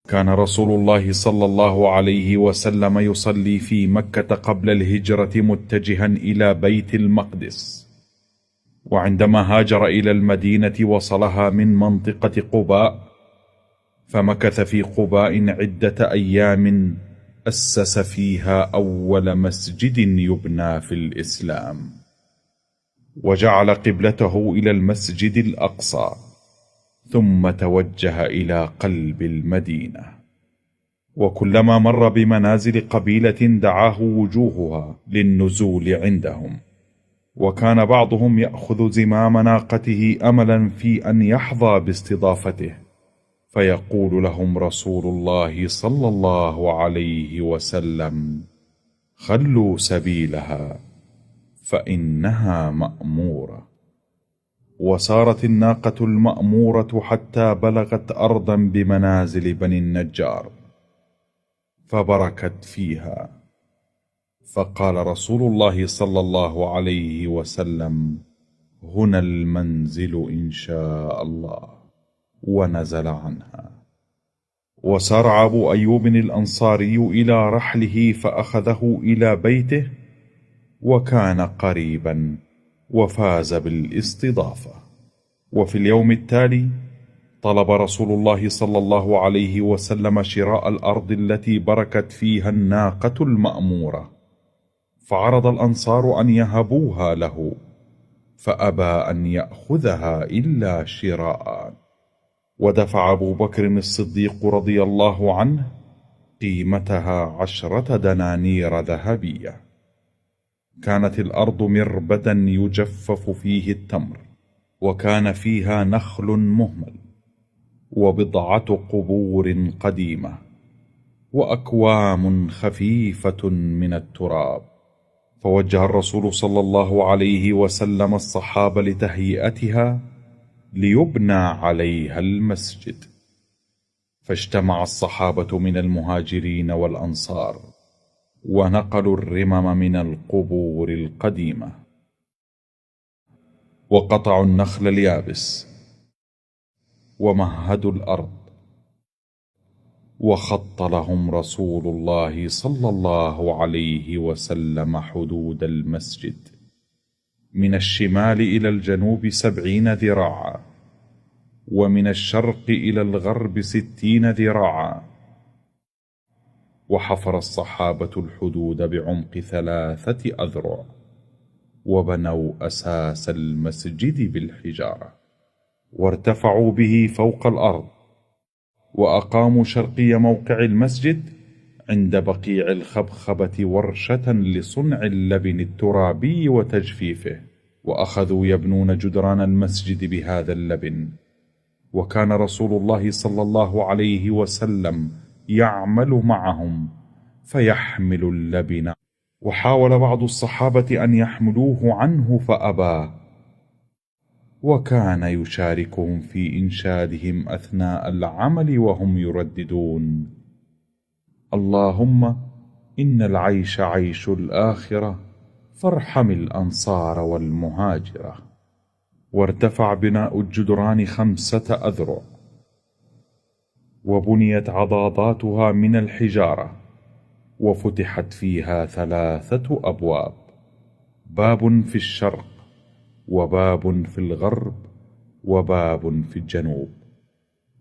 كان رسول الله صلى الله عليه وسلم يصلي في مكة قبل الهجرة متجها إلى بيت المقدس، وعندما هاجر إلى المدينة وصلها من منطقة قباء، فمكث في قباء عدة أيام أسس فيها أول مسجد يبنى في الإسلام، وجعل قبلته إلى المسجد الأقصى، ثم توجه إلى قلب المدينة. وكلما مر بمنازل قبيلة دعاه وجوهها للنزول عندهم، وكان بعضهم يأخذ زمام ناقته أملا في أن يحظى باستضافته، فيقول لهم رسول الله صلى الله عليه وسلم: خلوا سبيلها فإنها مأمورة. وسارت الناقة المأمورة حتى بلغت أرضا بمنازل بني النجار، فبركت فيها، فقال رسول الله صلى الله عليه وسلم: هنا المنزل إن شاء الله، ونزل عنها. وسارع أبو أيوب الأنصاري إلى رحله فأخذه إلى بيته، وكان قريبا، وفاز بالاستضافة. وفي اليوم التالي طلب رسول الله صلى الله عليه وسلم شراء الأرض التي بركت فيها الناقة المأمورة، فعرض الأنصار أن يهبوها له، فأبى أن يأخذها إلا شراء. ودفع أبو بكر الصديق رضي الله عنه قيمتها 10 دنانير ذهبية. كانت الأرض مربدا يجفف فيه التمر، وكان فيها نخل مهمل، وبضعة قبور قديمة، وأكوام خفيفة من التراب. فوجه الرسول صلى الله عليه وسلم الصحابة لتهيئتها ليبنى عليها المسجد، فاجتمع الصحابة من المهاجرين والأنصار، ونقلوا الرمم من القبور القديمة، وقطعوا النخل اليابس، ومهدوا الأرض، وخط لهم رسول الله صلى الله عليه وسلم حدود المسجد من الشمال إلى الجنوب 70 ذراعا، ومن الشرق إلى الغرب 60 ذراعا. وحفر الصحابة الحدود بعمق 3 أذرع، وبنوا أساس المسجد بالحجارة، وارتفعوا به فوق الأرض، وأقاموا شرقي موقع المسجد عند بقيع الخبخبة ورشة لصنع اللبن الترابي وتجفيفه، وأخذوا يبنون جدران المسجد بهذا اللبن. وكان رسول الله صلى الله عليه وسلم يعمل معهم فيحمل اللبن، وحاول بعض الصحابة أن يحملوه عنه فأبى، وكان يشاركهم في إنشادهم أثناء العمل وهم يرددون: اللهم إن العيش عيش الآخرة، فارحم الأنصار والمهاجرة. وارتفع بناء الجدران 5 أذرع، وبنيت عضاداتها من الحجارة، وفتحت فيها 3 أبواب: باب في الشرق، وباب في الغرب، وباب في الجنوب.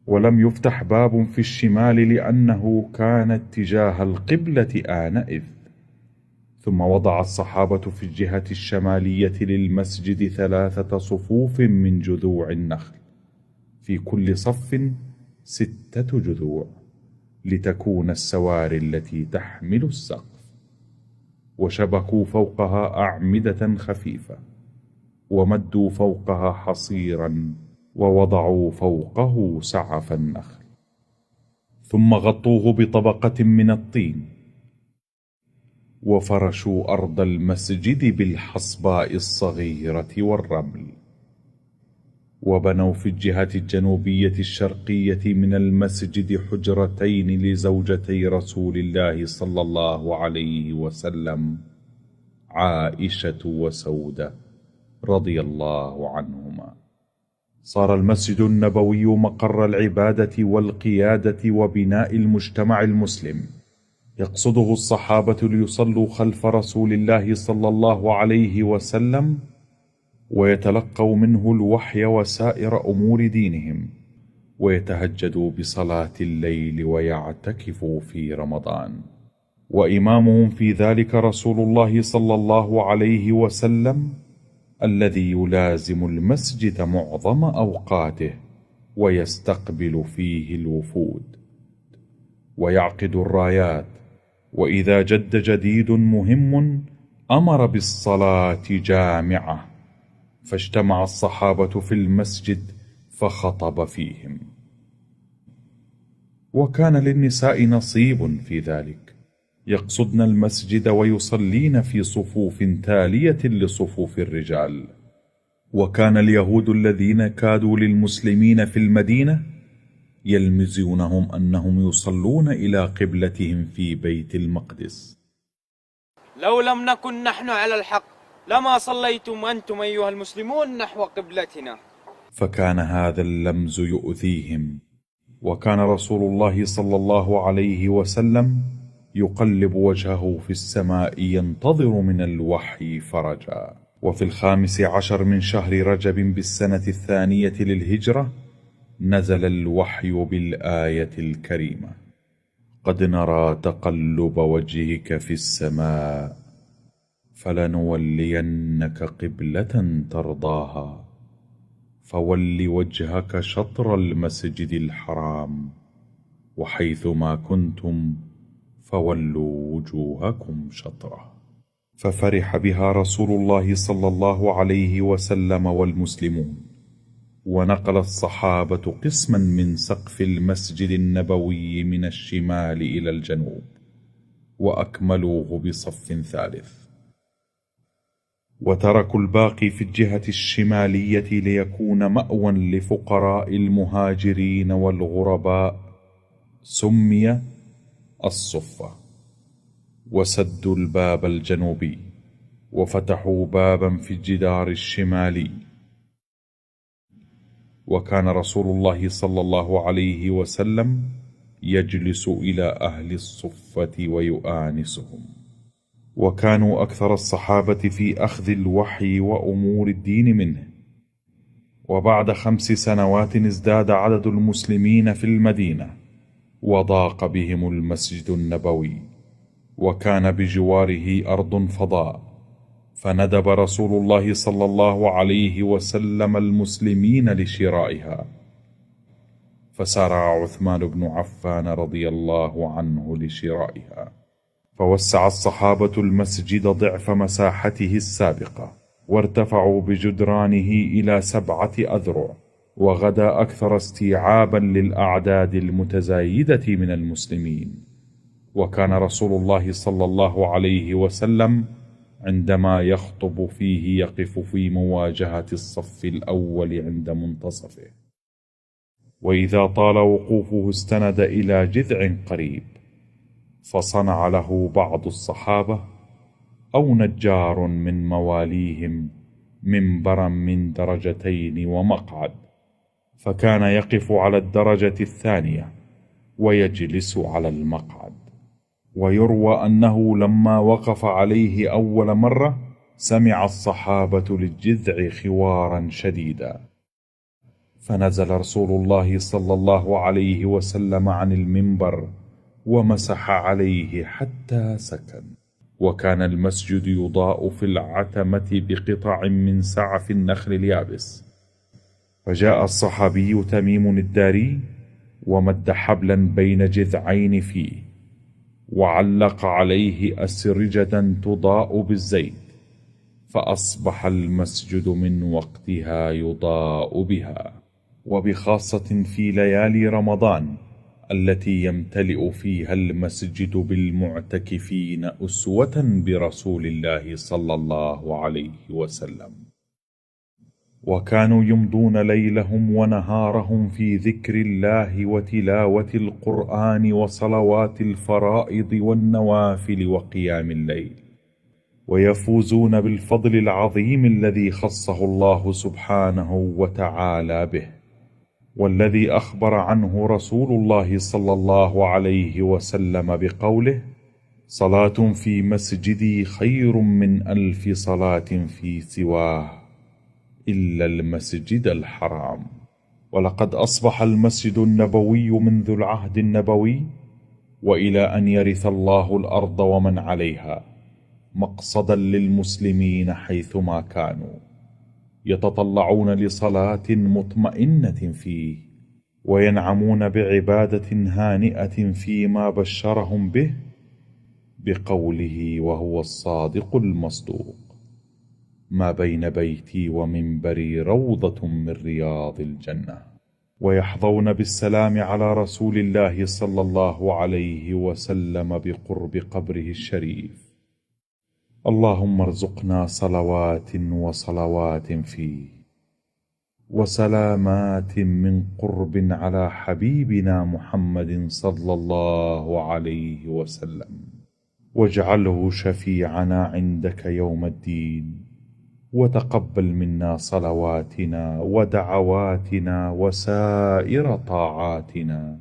ولم يفتح باب في الشمال لأنه كان اتجاه القبلة آنئذ. ثم وضع الصحابة في الجهة الشمالية للمسجد 3 صفوف من جذوع النخل، في كل صف 6 جذوع، لتكون السواري التي تحمل السقف. وشبكوا فوقها أعمدة خفيفة، ومدوا فوقها حصيرا، ووضعوا فوقه سعف النخل، ثم غطوه بطبقة من الطين، وفرشوا أرض المسجد بالحصباء الصغيرة والرمل. وبنوا في الجهة الجنوبية الشرقية من المسجد حجرتين لزوجتي رسول الله صلى الله عليه وسلم، عائشة وسودة رضي الله عنهما، صار المسجد النبوي مقر العبادة والقيادة وبناء المجتمع المسلم، يقصده الصحابة ليصلوا خلف رسول الله صلى الله عليه وسلم، ويتلقوا منه الوحي وسائر أمور دينهم، ويتهجدوا بصلاة الليل ويعتكفوا في رمضان، وإمامهم في ذلك رسول الله صلى الله عليه وسلم الذي يلازم المسجد معظم أوقاته ويستقبل فيه الوفود ويعقد الرايات، وإذا جد جديد مهم أمر بالصلاة جامعة، فاجتمع الصحابة في المسجد فخطب فيهم. وكان للنساء نصيب في ذلك، يقصدن المسجد ويصلين في صفوف تالية لصفوف الرجال. وكان اليهود الذين كادوا للمسلمين في المدينة يلمزونهم أنهم يصلون إلى قبلتهم في بيت المقدس. لو لم نكن نحن على الحق لما صليتم أنتم أيها المسلمون نحو قبلتنا. فكان هذا اللمز يؤذيهم، وكان رسول الله صلى الله عليه وسلم يقلب وجهه في السماء ينتظر من الوحي فرجا. وفي 15 من شهر رجب بالسنة 2 للهجرة نزل الوحي بالآية الكريمة: قد نرى تقلب وجهك في السماء فلنولينك قبلة ترضاها فول وجهك شطر المسجد الحرام وحيثما كنتم فولوا وجوهكم شطره. ففرح بها رسول الله صلى الله عليه وسلم والمسلمون، ونقل الصحابة قسما من سقف المسجد النبوي من الشمال إلى الجنوب، وأكملوه بصف ثالث، وتركوا الباقي في الجهة الشمالية ليكون مأوى لفقراء المهاجرين والغرباء، سمي الصفة. وسدوا الباب الجنوبي وفتحوا بابا في الجدار الشمالي. وكان رسول الله صلى الله عليه وسلم يجلس إلى أهل الصفة ويؤانسهم. وكانوا أكثر الصحابة في أخذ الوحي وأمور الدين منه. وبعد 5 سنوات ازداد عدد المسلمين في المدينة، وضاق بهم المسجد النبوي، وكان بجواره أرض فضاء، فندب رسول الله صلى الله عليه وسلم المسلمين لشرائها، فسارع عثمان بن عفان رضي الله عنه لشرائها، فوسع الصحابة المسجد ضعف مساحته السابقة، وارتفعوا بجدرانه إلى 7 أذرع، وغدا أكثر استيعابا للأعداد المتزايدة من المسلمين. وكان رسول الله صلى الله عليه وسلم عندما يخطب فيه يقف في مواجهة الصف الأول عند منتصفه، وإذا طال وقوفه استند إلى جذع قريب، فصنع له بعض الصحابة أو نجار من مواليهم منبرا من 2 درجات ومقعد، فكان يقف على الدرجة 2 ويجلس على المقعد. ويروى أنه لما وقف عليه أول مرة سمع الصحابة للجذع خوارا شديدا، فنزل رسول الله صلى الله عليه وسلم عن المنبر ومسح عليه حتى سكن. وكان المسجد يضاء في العتمة بقطع من سعف النخل اليابس، فجاء الصحابي تميم الداري ومد حبلا بين جذعين فيه، وعلق عليه أسرجة تضاء بالزيت، فأصبح المسجد من وقتها يضاء بها، وبخاصة في ليالي رمضان التي يمتلئ فيها المسجد بالمعتكفين أسوة برسول الله صلى الله عليه وسلم. وكانوا يمضون ليلهم ونهارهم في ذكر الله وتلاوة القرآن وصلوات الفرائض والنوافل وقيام الليل. ويفوزون بالفضل العظيم الذي خصه الله سبحانه وتعالى به، والذي أخبر عنه رسول الله صلى الله عليه وسلم بقوله: صلاة في مسجدي خير من 1000 صلاة في سواه إلا المسجد الحرام. ولقد أصبح المسجد النبوي منذ العهد النبوي وإلى أن يرث الله الأرض ومن عليها مقصدا للمسلمين حيثما كانوا، يتطلعون لصلاة مطمئنة فيه، وينعمون بعبادة هانئة فيما بشرهم به بقوله وهو الصادق المصدوق: ما بين بيتي ومنبري روضة من رياض الجنة. ويحظون بالسلام على رسول الله صلى الله عليه وسلم بقرب قبره الشريف: اللهم ارزقنا صلوات وصلوات فيه، وسلامات من قرب على حبيبنا محمد صلى الله عليه وسلم، واجعله شفيعنا عندك يوم الدين، وتقبل منا صلواتنا ودعواتنا وسائر طاعاتنا.